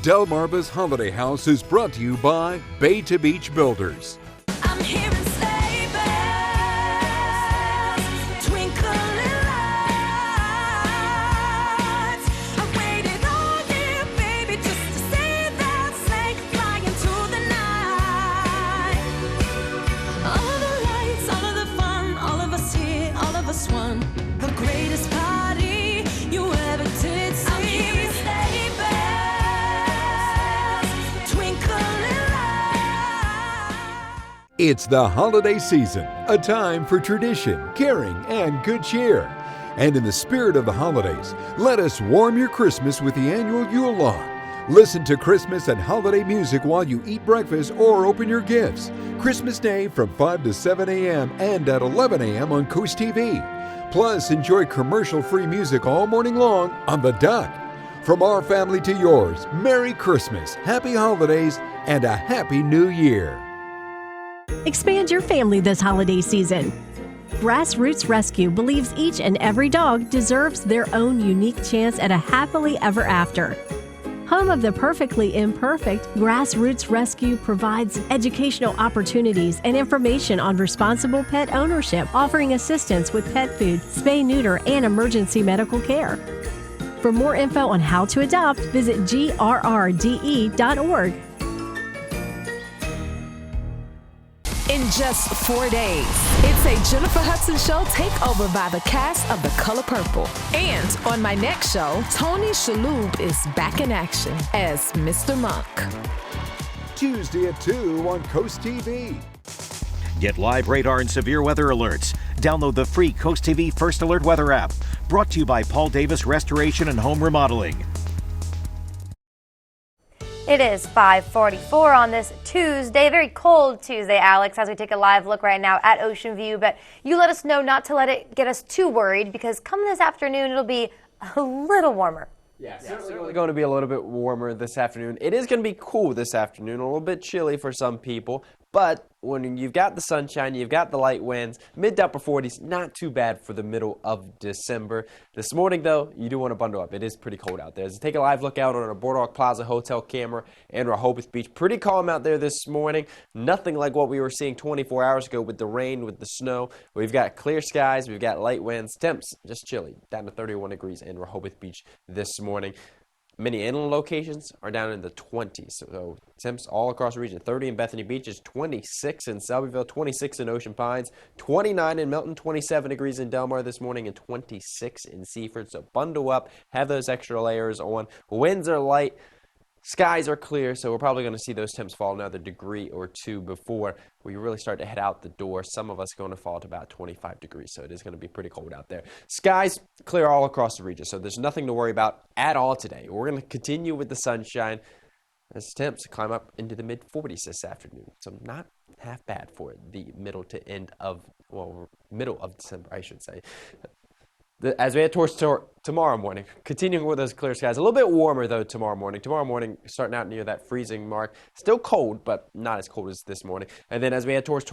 Delmarva's Holiday House is brought to you by Bay to Beach Builders. I'm hearing sleigh bells, twinkling lights. I waited all year, baby, just to see that sleigh flying through the night. All of the lights, all of the fun, all of us here, all of us won the greatest party you ever did see. I'm hearing sleigh bells, twinkling lights. It's the holiday season, a time for tradition, caring, and good cheer. And in the spirit of the holidays, let us warm your Christmas with the annual Yule Log. Listen to Christmas and holiday music while you eat breakfast or open your gifts. Christmas Day from 5 to 7 a.m. and at 11 a.m. on CoastTV. Plus, enjoy commercial-free music all morning long on The Duck. From our family to yours, Merry Christmas, Happy Holidays, and a Happy New Year. Expand your family this holiday season. Grassroots Rescue believes each and every dog deserves their own unique chance at a happily ever after. Home of the perfectly imperfect, Grassroots Rescue provides educational opportunities and information on responsible pet ownership, offering assistance with pet food, spay, neuter, and emergency medical care. For more info on how to adopt, visit grrde.org. In just 4 days, it's a Jennifer Hudson Show takeover by the cast of The Color Purple. And on my next show, Tony Shalhoub is back in action as Mr. Monk. Tuesday at 2 on CoastTV. Get live radar and severe weather alerts. Download the free CoastTV First Alert weather app. Brought to you by Paul Davis Restoration and Home Remodeling. It is 5:44 on this Tuesday, very cold Tuesday, Alex, as we take a live look right now at Ocean View. But you let us know not to let it get us too worried, because come this afternoon, it'll be a little warmer. Yeah, certainly going to be a little bit warmer this afternoon. It is going to be cool this afternoon, a little bit chilly for some people. But when you've got the sunshine, you've got the light winds, mid to upper 40s, not too bad for the middle of December. This morning, though, you do want to bundle up. It is pretty cold out there. As we take a live look out on our Boardwalk Plaza Hotel camera and Rehoboth Beach, pretty calm out there this morning. Nothing like what we were seeing 24 hours ago with the rain, with the snow. We've got clear skies, we've got light winds, temps just chilly, down to 31 degrees in Rehoboth Beach this morning. Many inland locations are down in the 20s, so temps all across the region. 30 in Bethany Beaches, 26 in Selbyville, 26 in Ocean Pines, 29 in Milton, 27 degrees in Delmar this morning, and 26 in Seaford. So bundle up, have those extra layers on. Winds are light, skies are clear, so we're probably going to see those temps fall another degree or two before we really start to head out the door. Some of us are going to fall to about 25 degrees, so it is going to be pretty cold out there. Skies clear all across the region, so there's nothing to worry about at all today. We're going to continue with the sunshine as temps climb up into the mid-40s this afternoon, so not half bad for the middle of December, I should say. As we head towards tomorrow morning, continuing with those clear skies. A little bit warmer, though, tomorrow morning. Tomorrow morning, starting out near that freezing mark. Still cold, but not as cold as this morning. And then as we head towards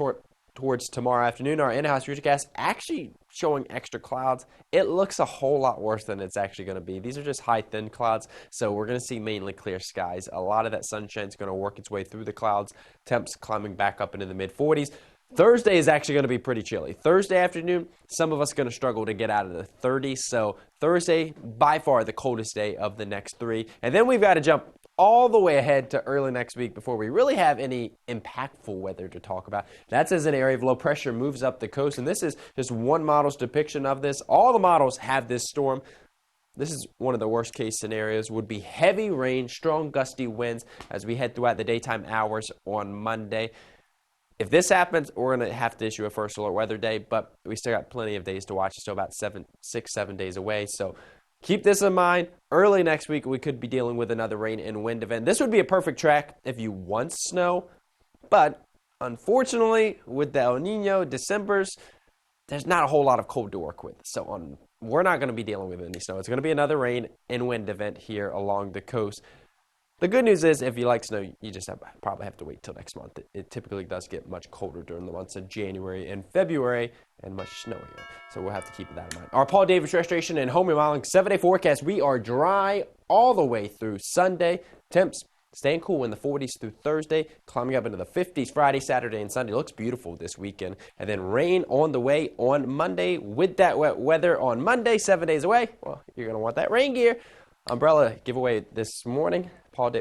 tomorrow afternoon, our in-house futurecast actually showing extra clouds. It looks a whole lot worse than it's actually going to be. These are just high, thin clouds, so we're going to see mainly clear skies. A lot of that sunshine is going to work its way through the clouds. Temps climbing back up into the mid-40s. Thursday is actually going to be pretty chilly. Thursday afternoon, some of us are going to struggle to get out of the 30s. So Thursday, by far the coldest day of the next three. And then we've got to jump all the way ahead to early next week before we really have any impactful weather to talk about. That's as an area of low pressure moves up the coast. And this is just one model's depiction of this. All the models have this storm. This is one of the worst case scenarios. Would be heavy rain, strong gusty winds as we head throughout the daytime hours on Monday. If this happens, we're going to have to issue a first alert weather day, but we still got plenty of days to watch. It's still about 7 days away. So keep this in mind. Early next week, we could be dealing with another rain and wind event. This would be a perfect track if you want snow, but unfortunately, with the El Nino Decembers, there's not a whole lot of cold to work with. So we're not going to be dealing with any snow. It's going to be another rain and wind event here along the coast. The good news is, if you like snow, you just probably have to wait till next month. It typically does get much colder during the months of January and February, and much snowier. So we'll have to keep that in mind. Our Paul Davis Restoration and Home Remodeling 7-day forecast. We are dry all the way through Sunday. Temps staying cool in the 40s through Thursday, climbing up into the 50s Friday, Saturday, and Sunday. Looks beautiful this weekend. And then rain on the way on Monday. With that wet weather on Monday, 7 days away, well, you're going to want that rain gear. Umbrella giveaway this morning. Paul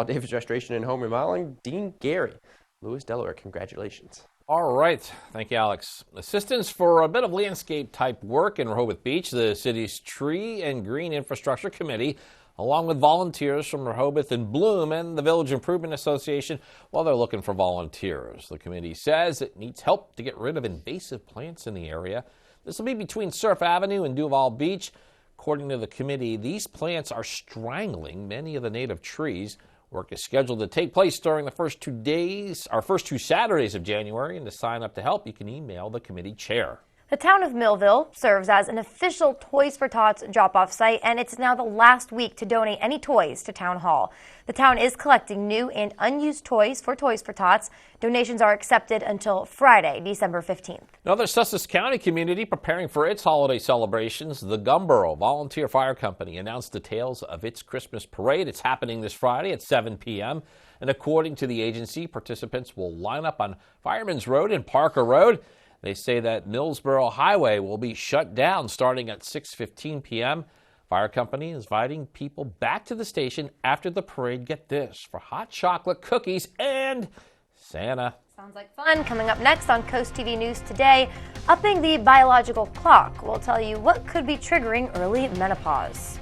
Davis Restoration and Home Remodeling. Dean Gary, Lewis, Delaware. Congratulations. All right. Thank you, Alex. Assistance for a bit of landscape type work in Rehoboth Beach. The city's Tree and Green Infrastructure Committee, along with volunteers from Rehoboth and Bloom and the Village Improvement Association, while they're looking for volunteers. The committee says it needs help to get rid of invasive plants in the area. This will be between Surf Avenue and Duval Beach. According to the committee, these plants are strangling many of the native trees. Work is scheduled to take place during the first 2 Saturdays of January. And to sign up to help, you can email the committee chair. The town of Millville serves as an official Toys for Tots drop-off site, and it's now the last week to donate any toys to Town Hall. The town is collecting new and unused toys for Toys for Tots. Donations are accepted until Friday, December 15th. Another Sussex County community preparing for its holiday celebrations, the Gumboro Volunteer Fire Company announced details of its Christmas parade. It's happening this Friday at 7 p.m. And according to the agency, participants will line up on Fireman's Road and Parker Road. They say that Millsboro Highway will be shut down starting at 6:15 p.m. Fire company is inviting people back to the station after the parade, get this, for hot chocolate, cookies, and Santa. Sounds like fun. Coming up next on Coast TV News today, upping the biological clock. We'll tell you what could be triggering early menopause.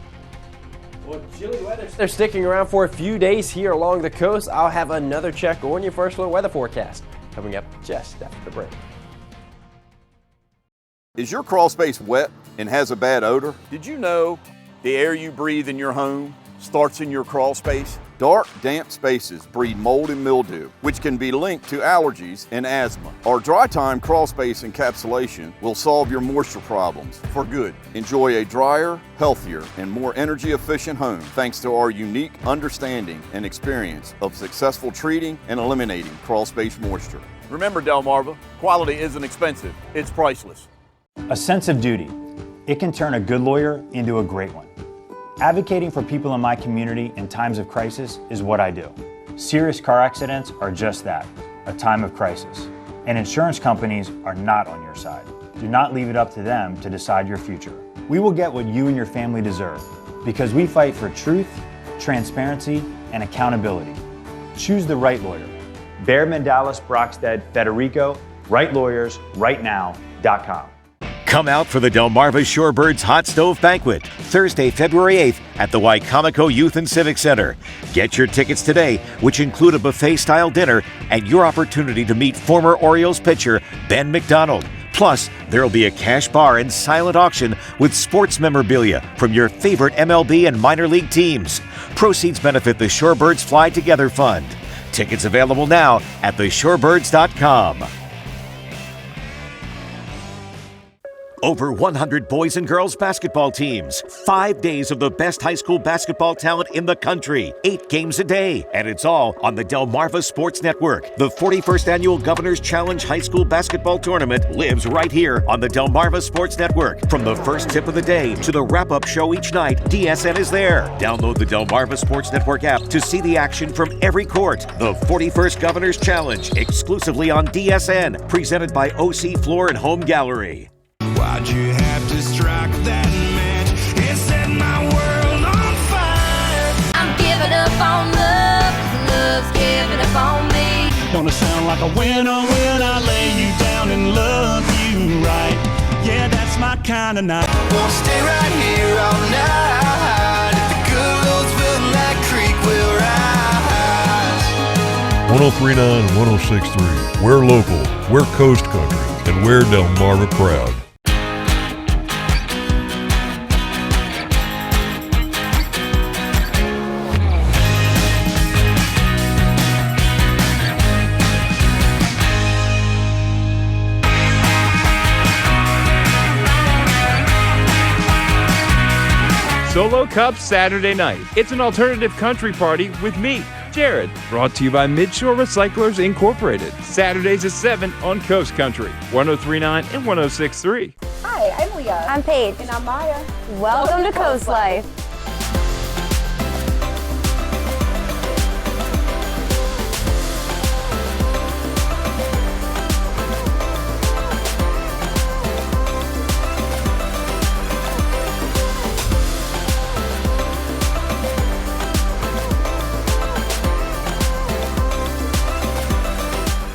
Well, chilly weather. They're sticking around for a few days here along the coast. I'll have another check on your first look weather forecast coming up just after the break. Is your crawl space wet and has a bad odor? Did you know the air you breathe in your home starts in your crawl space? Dark, damp spaces breed mold and mildew, which can be linked to allergies and asthma. Our dry time crawl space encapsulation will solve your moisture problems for good. Enjoy a drier, healthier, and more energy efficient home thanks to our unique understanding and experience of successful treating and eliminating crawl space moisture. Remember, Delmarva, quality isn't expensive, it's priceless. A sense of duty. It can turn a good lawyer into a great one. Advocating for people in my community in times of crisis is what I do. Serious car accidents are just that, a time of crisis. And insurance companies are not on your side. Do not leave it up to them to decide your future. We will get what you and your family deserve because we fight for truth, transparency, and accountability. Choose the right lawyer. Behrman, Dallas, Brockstead, Federico, rightlawyers.rightnow.com. Come out for the Delmarva Shorebirds Hot Stove Banquet, Thursday, February 8th at the Wicomico Youth and Civic Center. Get your tickets today, which include a buffet-style dinner and your opportunity to meet former Orioles pitcher Ben McDonald. Plus, there will be a cash bar and silent auction with sports memorabilia from your favorite MLB and minor league teams. Proceeds benefit the Shorebirds Fly Together Fund. Tickets available now at theshorebirds.com. Over 100 boys and girls basketball teams, 5 days of the best high school basketball talent in the country, 8 games a day, and it's all on the Delmarva Sports Network. The 41st Annual Governor's Challenge High School Basketball Tournament lives right here on the Delmarva Sports Network. From the first tip of the day to the wrap-up show each night, DSN is there. Download the Delmarva Sports Network app to see the action from every court. The 41st Governor's Challenge, exclusively on DSN, presented by OC Floor and Home Gallery. Why'd you have to strike that match? It set my world on fire. I'm giving up on love, 'cause love's giving up on me. Gonna sound like a winner when I lay you down and love you right. Yeah, that's my kind of night. Won't stay right here all night. If the good roads feel like creek, we'll rise. 1039 and 1063. We're local, we're coast country, and we're Delmarva proud. Solo Cup Saturday night. It's an alternative country party with me, Jared. Brought to you by Midshore Recyclers Incorporated. Saturdays at 7 on Coast Country, 1039 and 1063. Hi, I'm Leah. I'm Paige. And I'm Maya. Welcome to Coast Life.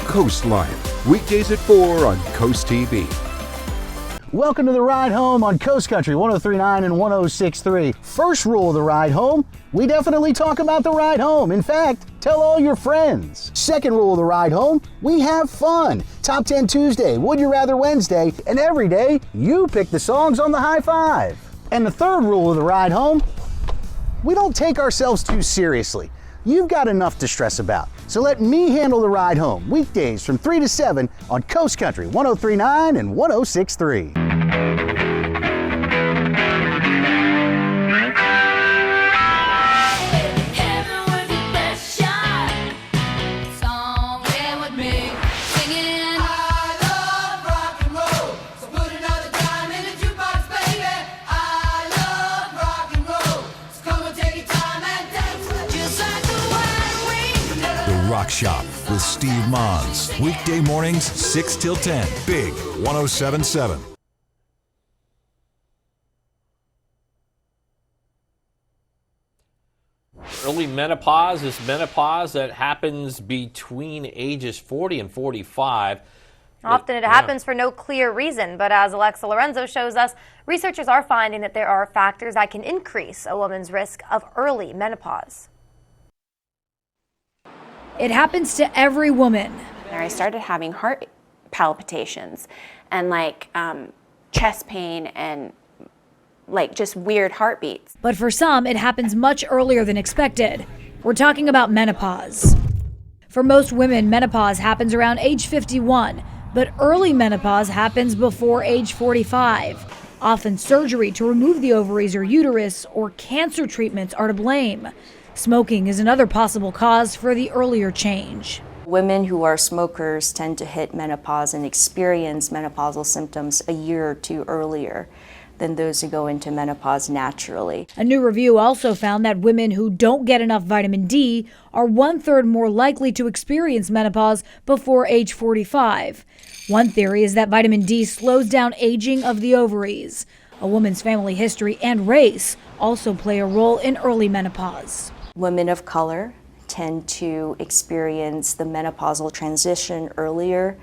Coast Life, weekdays at 4 on Coast TV. Welcome to the ride home on Coast Country 1039 and 1063. First rule of the ride home, we definitely talk about the ride home. In fact, tell all your friends. Second rule of the ride home, we have fun. Top 10 Tuesday, Would You Rather Wednesday, and every day you pick the songs on the high five. And the third rule of the ride home, we don't take ourselves too seriously. You've got enough to stress about. So let me handle the ride home, weekdays from 3 to 7 on Coast Country 103.9 and 106.3. Rock Shop with Steve Mons. Weekday mornings, 6 till 10. Big 107.7. Early menopause is menopause that happens between ages 40 and 45. Often it happens for no clear reason, but as Alexa Lorenzo shows us, researchers are finding that there are factors that can increase a woman's risk of early menopause. It happens to every woman. I started having heart palpitations and chest pain and just weird heartbeats. But for some, it happens much earlier than expected. We're talking about menopause. For most women, menopause happens around age 51, but early menopause happens before age 45. Often surgery to remove the ovaries or uterus or cancer treatments are to blame. Smoking is another possible cause for the earlier change. Women who are smokers tend to hit menopause and experience menopausal symptoms a year or two earlier than those who go into menopause naturally. A new review also found that women who don't get enough vitamin D are 1/3 more likely to experience menopause before age 45. One theory is that vitamin D slows down aging of the ovaries. A woman's family history and race also play a role in early menopause. Women of color tend to experience the menopausal transition earlier.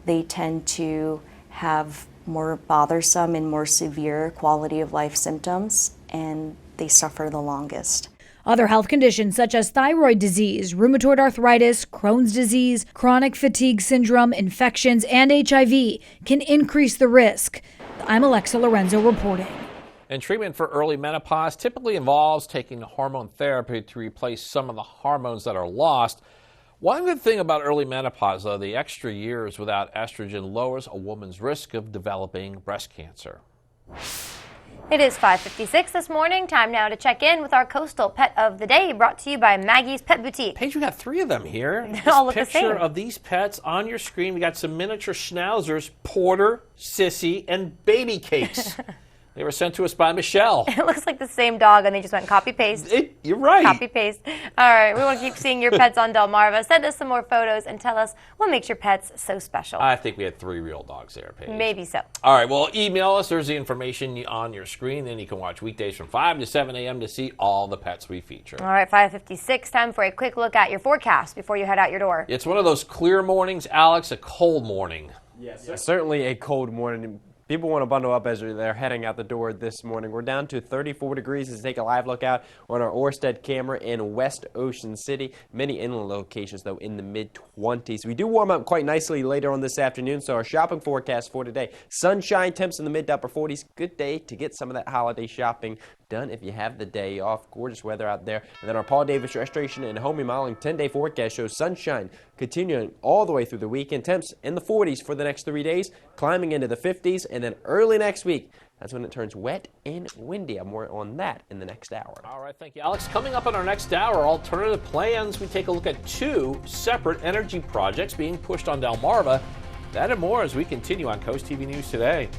They tend to have more bothersome and more severe quality of life symptoms, and they suffer the longest. Other health conditions such as thyroid disease, rheumatoid arthritis, Crohn's disease, chronic fatigue syndrome, infections, and HIV can increase the risk. I'm Alexa Lorenzo reporting. And treatment for early menopause typically involves taking hormone therapy to replace some of the hormones that are lost. One good thing about early menopause, though, the extra years without estrogen lowers a woman's risk of developing breast cancer. It is 5:56 this morning. Time now to check in with our coastal pet of the day, brought to you by Maggie's Pet Boutique. Paige, we got 3 of them here. They all look the same. Picture of these pets on your screen. We got some miniature schnauzers, Porter, Sissy, and Baby Cakes. They were sent to us by Michelle. It looks like the same dog, and they just went copy-paste. You're right. Copy-paste. All right, we want to keep seeing your pets on Delmarva. Send us some more photos and tell us what makes your pets so special. I think we had 3 real dogs there, Paige. Maybe so. All right, well, email us. There's the information on your screen. Then you can watch weekdays from 5 to 7 a.m. to see all the pets we feature. All right, 5:56. Time for a quick look at your forecast before you head out your door. It's one of those clear mornings, Alex, a cold morning. Yes, certainly a cold morning. People want to bundle up as they're heading out the door this morning. We're down to 34 degrees as we take a live look out on our Orsted camera in West Ocean City. Many inland locations, though, in the mid-20s. We do warm up quite nicely later on this afternoon, so our shopping forecast for today. Sunshine, temps in the mid to upper 40s. Good day to get some of that holiday shopping done if you have the day off. Gorgeous weather out there. And then our Paul Davis Restoration and Home Remodeling 10-day forecast shows sunshine continuing all the way through the weekend. Temps in the 40s for the next 3 days, climbing into the 50s, and then early next week, that's when it turns wet and windy. More on that in the next hour. All right, thank you, Alex. Coming up in our next hour, alternative plans. We take a look at 2 separate energy projects being pushed on Delmarva. That and more as we continue on Coast TV News Today.